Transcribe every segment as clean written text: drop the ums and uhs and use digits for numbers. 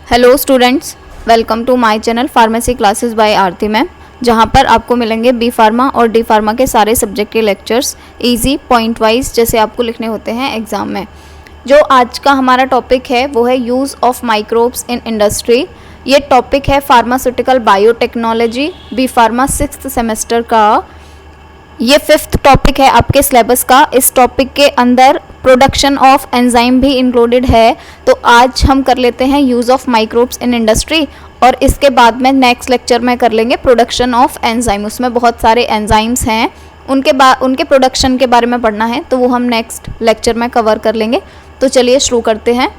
Hello students, welcome to my channel pharmacy classes by Aarti ma'am, जहां पर आपको मिलेंगे बी फार्मा और डी फार्मा के सारे सब्जेक्ट के लेक्चर्स इजी पॉइंट वाइज जैसे आपको लिखने होते हैं एग्ज़ाम में। जो आज का हमारा टॉपिक है वो है use of microbes in industry. ये टॉपिक है pharmaceutical biotechnology B pharma 6th semester का। ये 5th टॉपिक है आपके सिलेबस का। इस टॉपिक के अंदर प्रोडक्शन ऑफ एंजाइम भी इंक्लूडेड है। तो आज हम कर लेते हैं use of microbes in industry और इसके बाद में नेक्स्ट लेक्चर में कर लेंगे प्रोडक्शन ऑफ एंजाइम। उसमें बहुत सारे एंजाइम्स हैं, उनके प्रोडक्शन के बारे में पढ़ना है, तो वो हम नेक्स्ट लेक्चर में कवर कर लेंगे। तो चलिए शुरू करते हैं।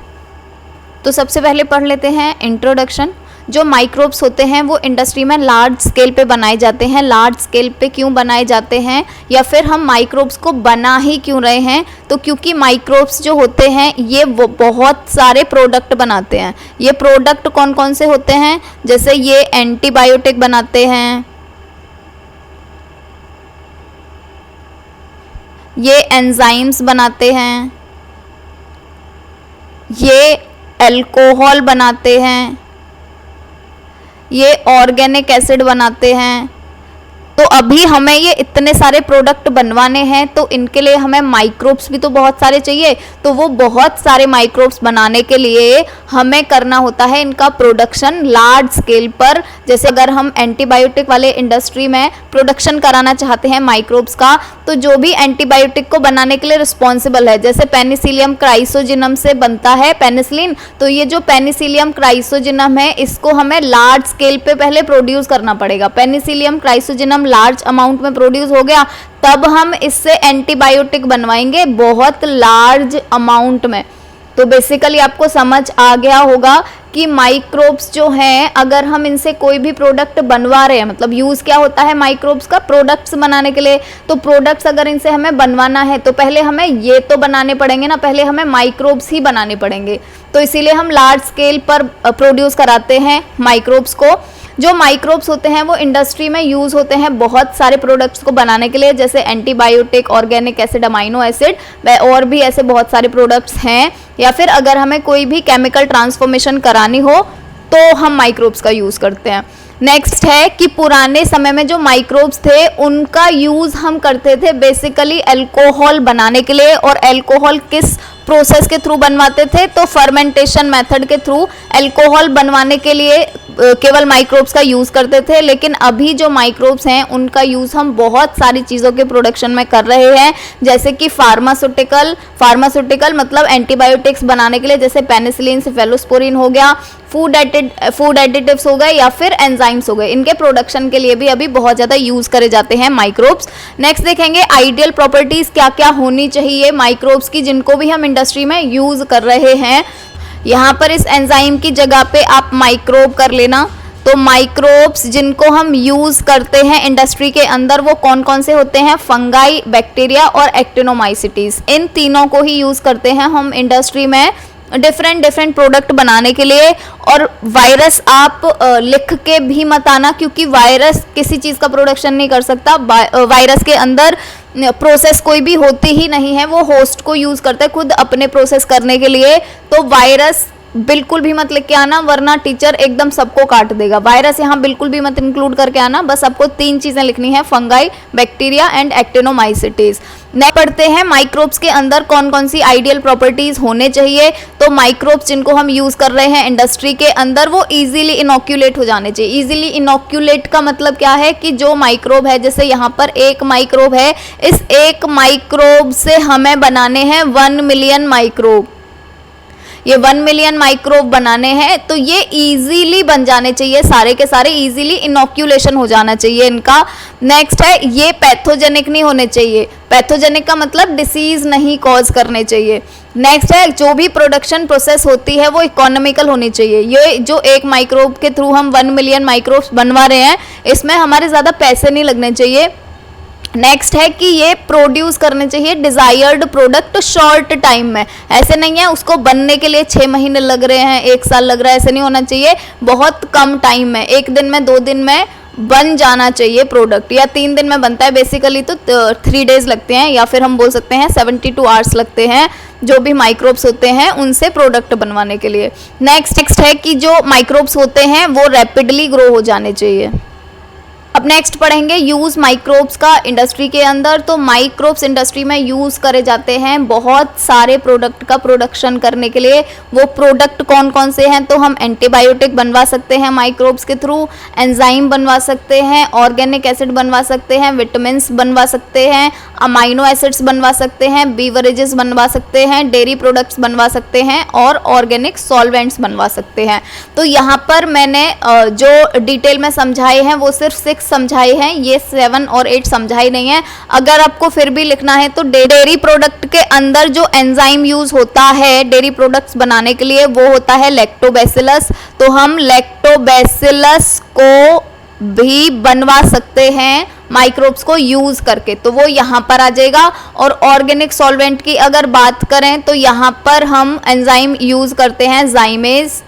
तो सबसे पहले पढ़ लेते हैं इंट्रोडक्शन। जो माइक्रोब्स होते हैं वो इंडस्ट्री में लार्ज स्केल पे बनाए जाते हैं। लार्ज स्केल पे क्यों बनाए जाते हैं, या फिर हम माइक्रोब्स को बना ही क्यों रहे हैं? तो क्योंकि माइक्रोब्स जो होते हैं ये वो बहुत सारे प्रोडक्ट बनाते हैं। ये प्रोडक्ट कौन कौन से होते हैं? जैसे ये एंटीबायोटिक बनाते हैं, ये एंजाइम्स बनाते हैं, ये अल्कोहल बनाते हैं, ये ऑर्गेनिक एसिड बनाते हैं। तो अभी हमें ये इतने सारे प्रोडक्ट बनवाने हैं तो इनके लिए हमें माइक्रोब्स भी तो बहुत सारे चाहिए। तो वो बहुत सारे माइक्रोब्स बनाने के लिए हमें करना होता है इनका प्रोडक्शन लार्ज स्केल पर। जैसे अगर हम एंटीबायोटिक वाले इंडस्ट्री में प्रोडक्शन कराना चाहते हैं माइक्रोब्स का, तो जो भी एंटीबायोटिक को बनाने के लिए रिस्पॉन्सिबल है, जैसे पेनिसिलियम क्राइसोजिनम से बनता है पेनिसिलिन, तो ये जो पेनिसिलियम क्राइसोजिनम है इसको हमें लार्ज स्केल पे पहले प्रोड्यूस करना पड़ेगा। पेनिसिलियम क्राइसोजिनम लार्ज अमाउंट में प्रोड्यूस हो गया, तब हम इससे एंटीबायोटिक बनवाएंगे बहुत लार्ज अमाउंट में। तो बेसिकली आपको समझ आ गया होगा कि माइक्रोब्स जो हैं, अगर हम इनसे कोई भी प्रोडक्ट बनवा रहे हैं, मतलब यूज़ क्या होता है माइक्रोब्स का? प्रोडक्ट्स बनाने के लिए। तो प्रोडक्ट्स अगर इनसे हमें बनवाना है तो पहले हमें ये तो बनाने पड़ेंगे ना, पहले हमें माइक्रोब्स ही बनाने पड़ेंगे। तो इसीलिए हम लार्ज स्केल पर प्रोड्यूस कराते हैं माइक्रोब्स को। जो माइक्रोब्स होते हैं वो इंडस्ट्री में यूज़ होते हैं बहुत सारे प्रोडक्ट्स को बनाने के लिए, जैसे antibiotic, organic acid, amino acid, व और भी ऐसे बहुत सारे प्रोडक्ट्स हैं। या फिर अगर हमें कोई भी केमिकल ट्रांसफॉर्मेशन करानी हो तो हम माइक्रोब्स का यूज़ करते हैं। नेक्स्ट है कि पुराने समय में जो माइक्रोब्स थे उनका यूज़ हम करते थे बेसिकली अल्कोहल बनाने के लिए। और अल्कोहल किस प्रोसेस के थ्रू बनवाते थे? तो फर्मेंटेशन मेथड के थ्रू अल्कोहल बनवाने के लिए केवल माइक्रोब्स का यूज़ करते थे। लेकिन अभी जो माइक्रोब्स हैं उनका यूज़ हम बहुत सारी चीज़ों के प्रोडक्शन में कर रहे हैं, जैसे कि फार्मास्यूटिकल मतलब एंटीबायोटिक्स बनाने के लिए, जैसे पेनिसिलिन, सेफेलोस्पोरिन हो गया, फूड एडिटिव्स हो गए, या फिर एंजाइम्स हो गए। इनके प्रोडक्शन के लिए भी अभी बहुत ज़्यादा यूज़ करे जाते हैं माइक्रोब्स। नेक्स्ट देखेंगे आइडियल प्रॉपर्टीज़ क्या क्या होनी चाहिए माइक्रोब्स की, जिनको भी हम इंडस्ट्री में यूज़ कर रहे हैं। यहाँ पर इस एंजाइम की जगह पे आप माइक्रोब कर लेना। तो माइक्रोब्स जिनको हम यूज़ करते हैं इंडस्ट्री के अंदर वो कौन कौन से होते हैं? फंगाई, बैक्टीरिया और एक्टिनोमाइसिटीज़। इन तीनों को ही यूज़ करते हैं हम इंडस्ट्री में डिफरेंट प्रोडक्ट बनाने के लिए। और वायरस आप लिख के भी मत आना, क्योंकि वायरस किसी चीज़ का प्रोडक्शन नहीं कर सकता। वायरस के अंदर प्रोसेस कोई भी होती ही नहीं है, वो होस्ट को यूज़ करता है खुद अपने प्रोसेस करने के लिए। तो वायरस बिल्कुल भी मत लिख के आना, वरना टीचर एकदम सबको काट देगा। वायरस यहाँ बिल्कुल भी मत इंक्लूड करके आना, बस आपको 3 चीज़ें लिखनी है, फंगाई, बैक्टीरिया एंड एक्टिनोमाइसिटीज़। नेक्स्ट पढ़ते हैं माइक्रोब्स के अंदर कौन कौन सी आइडियल प्रॉपर्टीज़ होने चाहिए। तो माइक्रोब्स जिनको हम यूज़ कर रहे हैं इंडस्ट्री के अंदर वो इजीली इनोक्यूलेट हो जाने चाहिए। इजीली इनोक्यूलेट का मतलब क्या है कि जो माइक्रोब है, जैसे यहाँ पर एक माइक्रोब है, इस एक माइक्रोब से हमें बनाने हैं 1 मिलियन माइक्रोब। ये 1 मिलियन माइक्रोब बनाने हैं तो ये इजीली बन जाने चाहिए, सारे के सारे इजीली इनोक्यूलेशन हो जाना चाहिए इनका। नेक्स्ट है ये पैथोजेनिक नहीं होने चाहिए। पैथोजेनिक का मतलब डिसीज नहीं कॉज करने चाहिए। नेक्स्ट है जो भी प्रोडक्शन प्रोसेस होती है वो इकोनॉमिकल होनी चाहिए। ये जो एक माइक्रोब के थ्रू हम 1 मिलियन माइक्रोब्स बनवा रहे हैं इसमें हमारे ज़्यादा पैसे नहीं लगने चाहिए। नेक्स्ट है कि ये प्रोड्यूस करने चाहिए डिजायर्ड प्रोडक्ट शॉर्ट टाइम में। ऐसे नहीं है उसको बनने के लिए 6 महीने लग रहे हैं, 1 साल लग रहा है, ऐसे नहीं होना चाहिए। बहुत कम टाइम में, 1 दिन में, 2 दिन में बन जाना चाहिए प्रोडक्ट, या 3 दिन में बनता है बेसिकली, तो 3 डेज लगते हैं, या फिर हम बोल सकते हैं 72 आवर्स लगते हैं जो भी माइक्रोब्स होते हैं उनसे प्रोडक्ट बनवाने के लिए। नेक्स्ट है कि जो माइक्रोब्स होते हैं वो रैपिडली ग्रो हो जाने चाहिए। अब नेक्स्ट पढ़ेंगे यूज़ माइक्रोब्स का इंडस्ट्री के अंदर। तो माइक्रोब्स इंडस्ट्री में यूज़ करे जाते हैं बहुत सारे प्रोडक्ट का प्रोडक्शन करने के लिए। वो प्रोडक्ट कौन कौन से हैं, तो हम एंटीबायोटिक बनवा सकते हैं माइक्रोब्स के थ्रू, एंजाइम बनवा सकते हैं, ऑर्गेनिक एसिड बनवा सकते हैं, विटामिन बनवा सकते हैं, अमाइनो एसिड्स बनवा सकते हैं, बीवरेजेस बनवा सकते हैं, डेयरी प्रोडक्ट्स बनवा सकते हैं और ऑर्गेनिक सॉल्वेंट्स बनवा सकते हैं। तो यहाँ पर मैंने जो डिटेल में समझाए हैं वो सिर्फ 6 समझाए हैं, ये 7 और 8 समझाई नहीं है। अगर आपको फिर भी लिखना है तो डेयरी प्रोडक्ट के अंदर जो एंजाइम यूज होता है डेयरी प्रोडक्ट्स बनाने के लिए वो होता है लैक्टोबैसिलस। तो हम लैक्टोबैसिलस को भी बनवा सकते हैं माइक्रोब्स को यूज करके, तो वो यहाँ पर आ जाएगा। और ऑर्गेनिक सॉल्वेंट की अगर बात करें तो यहाँ पर हम एंजाइम यूज करते हैं जाइमेज,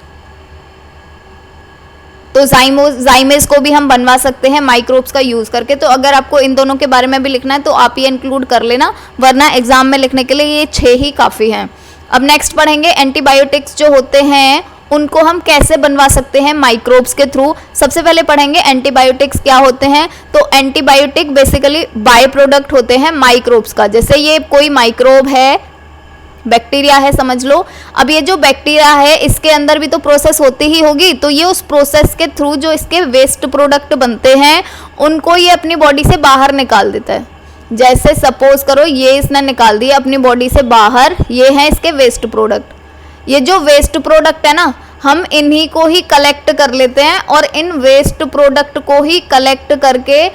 तो जाइमेज को भी हम बनवा सकते हैं माइक्रोब्स का यूज करके। तो अगर आपको इन दोनों के बारे में भी लिखना है तो आप ये इंक्लूड कर लेना, वरना एग्जाम में लिखने के लिए ये 6 ही काफी हैं। अब नेक्स्ट पढ़ेंगे एंटीबायोटिक्स जो होते हैं उनको हम कैसे बनवा सकते हैं माइक्रोब्स के थ्रू। सबसे पहले पढ़ेंगे एंटीबायोटिक्स क्या होते हैं। तो एंटीबायोटिक बेसिकली बाय प्रोडक्ट होते हैं माइक्रोब्स का। जैसे ये कोई माइक्रोब है, बैक्टीरिया है समझ लो, अब ये जो बैक्टीरिया है इसके अंदर भी तो प्रोसेस होती ही होगी, तो ये उस प्रोसेस के थ्रू जो इसके वेस्ट प्रोडक्ट बनते हैं उनको ये अपनी बॉडी से बाहर निकाल देता है। जैसे सपोज करो ये इसने निकाल दिया अपनी बॉडी से बाहर, ये है इसके वेस्ट प्रोडक्ट। ये जो वेस्ट प्रोडक्ट है ना, हम इन्हीं को ही कलेक्ट कर लेते हैं और इन वेस्ट प्रोडक्ट को ही कलेक्ट करके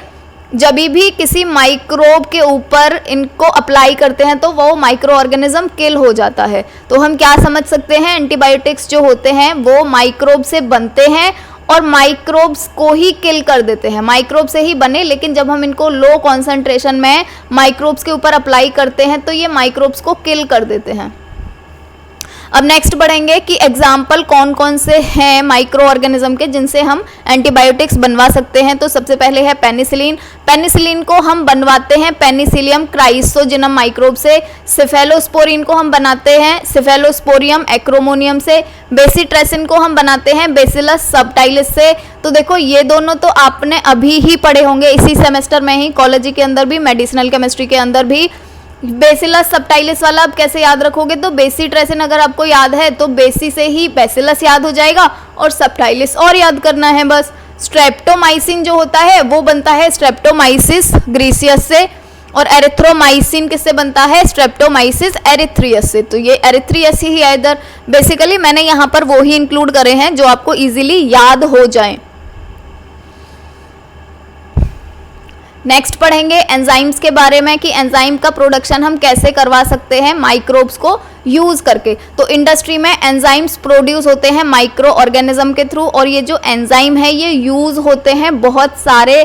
जब भी किसी माइक्रोब के ऊपर इनको अप्लाई करते हैं तो वो माइक्रो ऑर्गेनिज्म किल हो जाता है। तो हम क्या समझ सकते हैं, एंटीबायोटिक्स जो होते हैं वो माइक्रोब से बनते हैं और माइक्रोब्स को ही किल कर देते हैं। माइक्रोब से ही बने, लेकिन जब हम इनको लो कॉन्सेंट्रेशन में माइक्रोब्स के ऊपर अप्लाई करते हैं तो ये माइक्रोब्स को किल कर देते हैं। अब नेक्स्ट पढ़ेंगे कि एग्जाम्पल कौन कौन से हैं माइक्रो ऑर्गेनिज्म के जिनसे हम एंटीबायोटिक्स बनवा सकते हैं। तो सबसे पहले है पेनिसिलिन। पेनिसिलिन को हम बनवाते हैं पेनिसिलियम क्राइसोजिनम माइक्रोब से। सिफेलोस्पोरिन को हम बनाते हैं सिफेलोस्पोरियम एक्रोमोनियम से। बेसिट्रेसिन को हम बनाते हैं बेसिलस सबटाइलिस से। तो देखो ये दोनों तो आपने अभी ही पढ़े होंगे इसी सेमेस्टर में ही, कॉलेज के अंदर भी, मेडिसिनल केमिस्ट्री के अंदर भी। बेसिलस सबटाइलिस वाला आप कैसे याद रखोगे, तो बेसिट्रेसिन अगर आपको याद है तो बेसी से ही बेसिलस याद हो जाएगा और सबटाइलिस और याद करना है बस। स्ट्रेप्टोमाइसिन जो होता है वो बनता है स्ट्रेप्टोमाइसिस ग्रीसियस से, और एरिथ्रोमाइसिन किससे बनता है, स्ट्रेप्टोमाइसिस एरिथ्रियस से। तो ये एरिथ्रियस ही है इधर। बेसिकली मैंने यहाँ पर वो ही इंक्लूड करे हैं जो आपको इजीली याद हो जाएं। नेक्स्ट पढ़ेंगे एंजाइम्स के बारे में कि एंजाइम का प्रोडक्शन हम कैसे करवा सकते हैं माइक्रोब्स को यूज करके। तो इंडस्ट्री में एंजाइम्स प्रोड्यूस होते हैं माइक्रो ऑर्गेनिज्म के थ्रू, और ये जो एंजाइम है ये यूज होते हैं बहुत सारे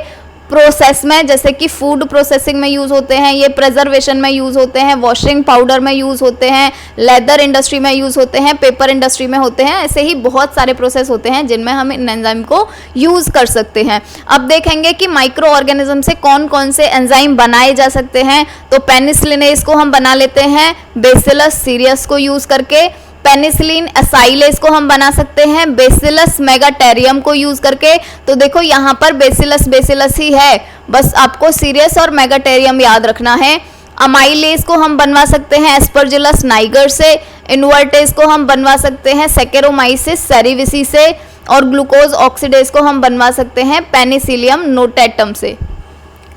प्रोसेस में, जैसे कि फूड प्रोसेसिंग में यूज होते हैं, ये प्रिजर्वेशन में यूज होते हैं, वॉशिंग पाउडर में यूज होते हैं, लेदर इंडस्ट्री में यूज होते हैं, पेपर इंडस्ट्री में होते हैं। ऐसे ही बहुत सारे प्रोसेस होते हैं जिनमें हम इन एंजाइम को यूज कर सकते हैं। अब देखेंगे कि माइक्रो ऑर्गेनिज्म से कौन कौन से एंजाइम बनाए जा सकते हैं। तो पेनिसिलिनेज को हम बना लेते हैं बेसिलस सीरियस को यूज करके। पेनिसिलिन एसाइलेज को हम बना सकते हैं बेसिलस मेगाटेरियम को यूज करके। तो देखो यहाँ पर बेसिलस ही है, बस आपको सीरियस और मेगाटेरियम याद रखना है। अमाइलेज को हम बनवा सकते हैं एस्परजिलस नाइगर से। इन्वर्टेज को हम बनवा सकते हैं सेकेरोमाइसिस सेरिविसी से, और ग्लूकोज ऑक्सीडेज को हम बनवा सकते हैं पेनिसिलियम नोटेटम से।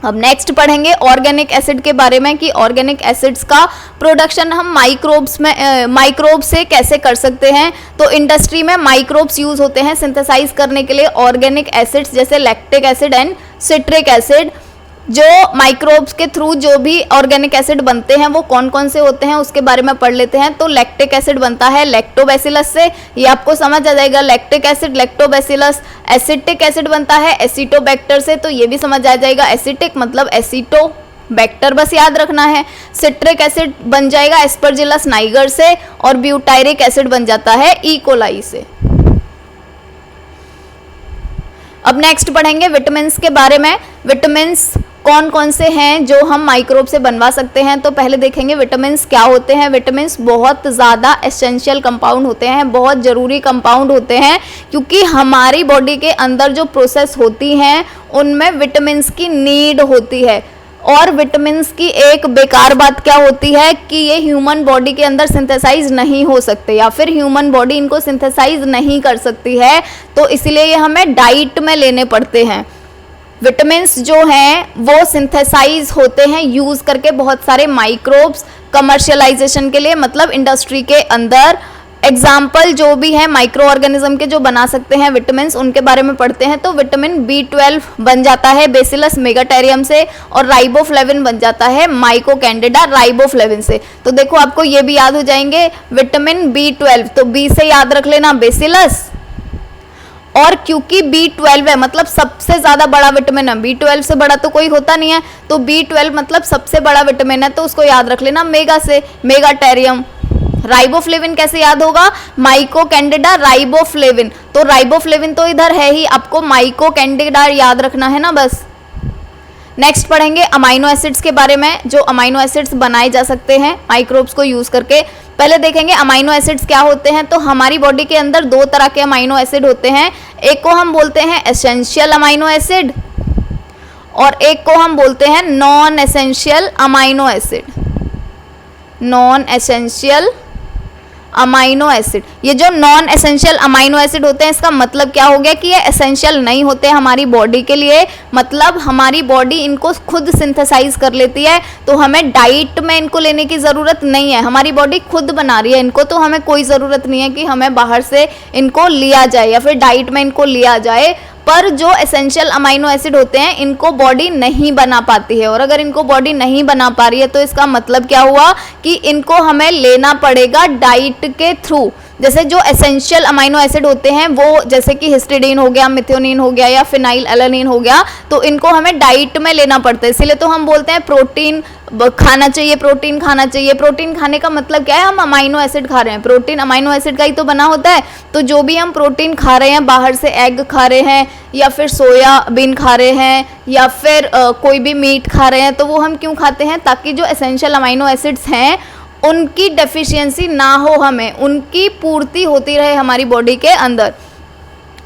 अब नेक्स्ट पढ़ेंगे ऑर्गेनिक एसिड के बारे में कि ऑर्गेनिक एसिड्स का प्रोडक्शन हम माइक्रोब्स से कैसे कर सकते हैं। तो इंडस्ट्री में माइक्रोब्स यूज होते हैं सिंथेसाइज करने के लिए ऑर्गेनिक एसिड्स, जैसे lactic acid and citric acid. जो माइक्रोब्स के थ्रू जो भी ऑर्गेनिक एसिड बनते हैं वो कौन कौन से होते हैं उसके बारे में पढ़ लेते हैं। तो लैक्टिक एसिड बनता है लैक्टोबैसिलस से, ये आपको समझ आ जाएगा, lactic acid lactobacillus. Acetic acid बनता है एसिटोबैक्टर से, तो ये भी समझ आ जाएगा, एसिटिक मतलब एसिटोबैक्टर बस याद रखना है। सिट्रिक एसिड बन जाएगा एस्परजिलस नाइगर से, और ब्यूटायरिक एसिड बन जाता है ई कोलाई से। अब नेक्स्ट पढ़ेंगे विटामिन्स के बारे में। विटामिन्स कौन कौन से हैं जो हम माइक्रोब से बनवा सकते हैं। तो पहले देखेंगे विटामिन्स क्या होते हैं। विटामिन्स बहुत ज़्यादा एसेंशियल कंपाउंड होते हैं, बहुत ज़रूरी कंपाउंड होते हैं, क्योंकि हमारी बॉडी के अंदर जो प्रोसेस होती हैं उनमें विटामिन्स की नीड होती है। और विटामिन्स की एक बेकार बात क्या होती है कि ये ह्यूमन बॉडी के अंदर सिंथेसाइज नहीं हो सकते, या फिर ह्यूमन बॉडी इनको सिंथेसाइज नहीं कर सकती है, तो इसलिए ये हमें डाइट में लेने पड़ते हैं। विटामिन्स जो हैं वो सिंथेसाइज होते हैं यूज़ करके बहुत सारे माइक्रोब्स कमर्शियलाइजेशन के लिए, मतलब इंडस्ट्री के अंदर। एग्जाम्पल जो भी है माइक्रो ऑर्गेनिज्म के जो बना सकते हैं विटामिन्स, उनके बारे में पढ़ते हैं। तो विटामिन B12 बन जाता है बेसिलस मेगाटेरियम से, और राइबोफ्लेविन बन जाता है माइको कैंडिडा राइबोफ्लेविन से। तो देखो आपको ये भी याद हो जाएंगे विटामिन B12, तो B से याद रख लेना बेसिलस, और क्योंकि B12 है मतलब सबसे ज़्यादा बड़ा विटामिन है, B12 से बड़ा तो कोई होता नहीं है, तो B12 मतलब सबसे बड़ा विटामिन है, तो उसको याद रख लेना मेगा से, मेगाटेरियम। राइबोफ्लेविन कैसे याद होगा, माइको कैंडिडा राइबोफ्लेविन, तो राइबोफ्लेविन तो इधर है ही, आपको माइको कैंडिडा याद रखना है ना बस। नेक्स्ट पढ़ेंगे अमाइनो एसिड्स के बारे में, जो अमाइनो एसिड्स बनाए जा सकते हैं माइक्रोब्स को यूज़ करके। पहले देखेंगे अमाइनो एसिड्स क्या होते हैं। तो हमारी बॉडी के अंदर दो तरह के अमाइनो एसिड होते हैं, एक को हम बोलते हैं एसेंशियल अमाइनो एसिड, और एक को हम बोलते हैं non essential amino acid. Non essential amino acid, ये जो नॉन एसेंशियल अमाइनो एसिड होते हैं, इसका मतलब क्या हो गया कि ये एसेंशियल नहीं होते हमारी बॉडी के लिए, मतलब हमारी बॉडी इनको खुद सिंथेसाइज कर लेती है, तो हमें डाइट में इनको लेने की ज़रूरत नहीं है, हमारी बॉडी खुद बना रही है इनको, तो हमें कोई ज़रूरत नहीं है कि हमें बाहर से इनको लिया जाए या फिर डाइट में इनको लिया जाए। पर जो एसेंशियल अमाइनो एसिड होते हैं इनको बॉडी नहीं बना पाती है, और अगर इनको बॉडी नहीं बना पा रही है तो इसका मतलब क्या हुआ कि इनको हमें लेना पड़ेगा डाइट के थ्रू। जैसे जो एसेंशियल अमाइनो एसिड होते हैं वो जैसे कि हिस्टिडीन हो गया, मिथ्योनिन हो गया या फिनाइल एलानिन हो गया, तो इनको हमें डाइट में लेना पड़ता है। इसीलिए तो हम बोलते हैं प्रोटीन खाना चाहिए, प्रोटीन खाना चाहिए। प्रोटीन खाने का मतलब क्या है, हम अमाइनो एसिड खा रहे हैं, प्रोटीन अमाइनो एसिड का ही तो बना होता है। तो जो भी हम प्रोटीन खा रहे हैं, बाहर से एग खा रहे हैं या फिर सोयाबीन खा रहे हैं या फिर कोई भी मीट खा रहे हैं, तो वो हम क्यों खाते हैं, ताकि जो एसेंशियल अमाइनो एसिड्स हैं उनकी डेफिशिएंसी ना हो, हमें उनकी पूर्ति होती रहे हमारी बॉडी के अंदर।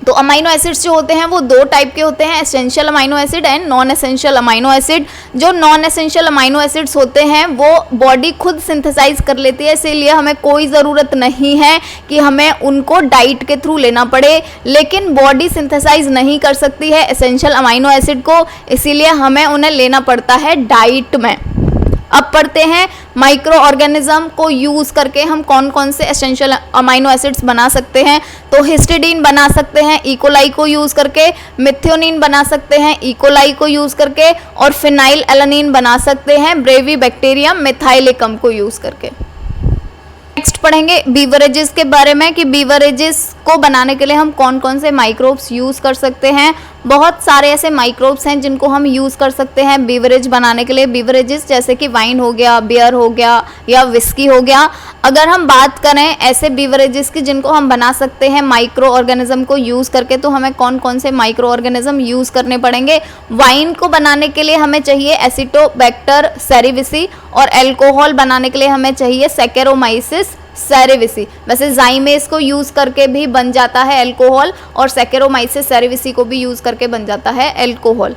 तो अमाइनो एसिड्स जो होते हैं वो दो टाइप के होते हैं, essential amino acid and non essential amino acid. जो नॉन एसेंशियल अमाइनो एसिड्स होते हैं वो बॉडी खुद सिंथेसाइज कर लेती है, इसीलिए हमें कोई ज़रूरत नहीं है कि हमें उनको डाइट के थ्रू लेना पड़े। लेकिन बॉडी सिंथेसाइज नहीं कर सकती है एसेंशियल अमाइनो एसिड को, इसीलिए हमें उन्हें लेना पड़ता है डाइट में। अब पढ़ते हैं माइक्रो ऑर्गेनिज्म को यूज़ करके हम कौन कौन से एसेंशियल अमाइनो एसिड्स बना सकते हैं। तो हिस्टिडीन बना सकते हैं इकोलाई को यूज़ करके, मिथ्योनिन बना सकते हैं इकोलाई को यूज़ करके, और फिनाइल एलानिन बना सकते हैं ब्रेविबैक्टीरियम मेथाइलिकम को यूज़ करके। नेक्स्ट पढ़ेंगे बीवरेजेस के बारे में कि बीवरेजेस को बनाने के लिए हम कौन कौन से माइक्रोब्स यूज़ कर सकते हैं। बहुत सारे ऐसे माइक्रोब्स हैं जिनको हम यूज़ कर सकते हैं बीवरेज बनाने के लिए। बीवरेजेस जैसे कि वाइन हो गया, बियर हो गया या विस्की हो गया। अगर हम बात करें ऐसे बीवरेजेस की जिनको हम बना सकते हैं माइक्रो ऑर्गेनिज्म को यूज़ करके, तो हमें कौन कौन से माइक्रो ऑर्गेनिज्म यूज़ करने पड़ेंगे। वाइन को बनाने के लिए हमें चाहिए एसिटोबैक्टर सेरेविसी, और अल्कोहल बनाने के लिए हमें चाहिए सैकेरोमाइसिस सेरेविसी। वैसे जाइमेस को यूज़ करके भी बन जाता है अल्कोहल, और सैकेरोमाइसिस सेरेविसी को भी यूज़ करके बन जाता है अल्कोहल।